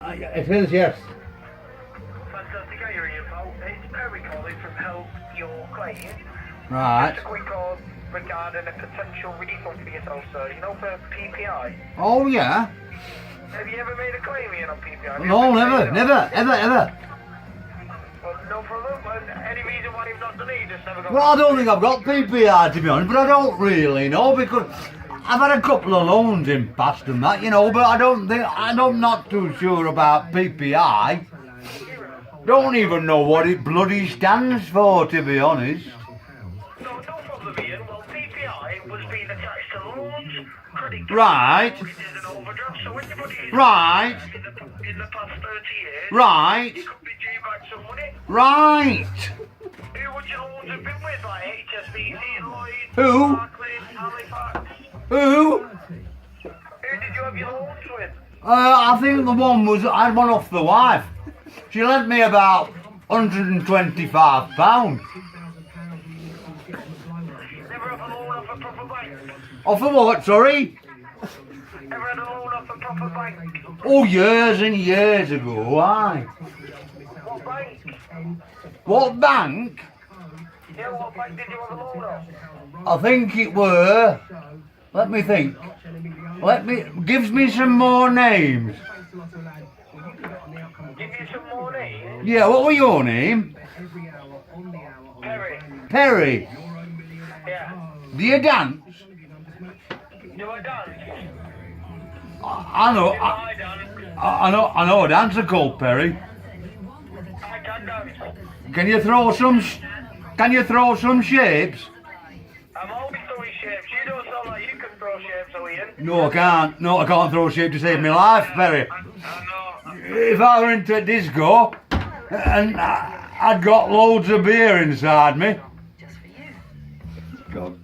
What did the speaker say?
It is, yes. Fantastic, how are you, pal? It's Perry calling from Help Your Claim. Right. Just a quick call regarding a potential refund for yourself, sir. You know, for PPI. Oh, yeah. Have you ever made a claim here on PPI? Have you No, ever never, paid it never, off? ever. Well, no problem. Any reason why you've not done it? You just never got. Well, I don't think I've got PPR, to be honest, but I don't really know, because I've had a couple of loans in past and that, you know, but I'm not too sure about PPI. Don't even know what it bloody stands for, to be honest. No problem, Ian. Well, PPI was being attached to loans, credit cards, Right. mortgages and overdrafts. So when you put it in, Right. in the past 30 years, Right. you could be due back some money. Right. Who would your loans have been with? Like HSBC, Lloyds, Who? Barclays, Halifax? Who? Who did you have your loans with? I think the one was, I had one off the wife. She lent me about £125. Never have a loan off a proper bank? Off of what, sorry? Ever had a loan off a proper bank? Oh, years and years ago, why? What bank? What bank? Yeah, what bank did you have a loan off? I think it were, let me think. Gives me some more names. Give you some more names? Yeah, what were your name? Perry. Perry. Yeah. Do you dance? Do I dance? I know, Do I dance? I know a dancer called Perry. I can dance. Can you throw some shapes? I'm always throwing shapes. You don't sound like you can throw shapes, though, Ian. No, I can't. No, I can't throw shape to save my life, Perry. I know. If I were into a disco and I'd got loads of beer inside me. God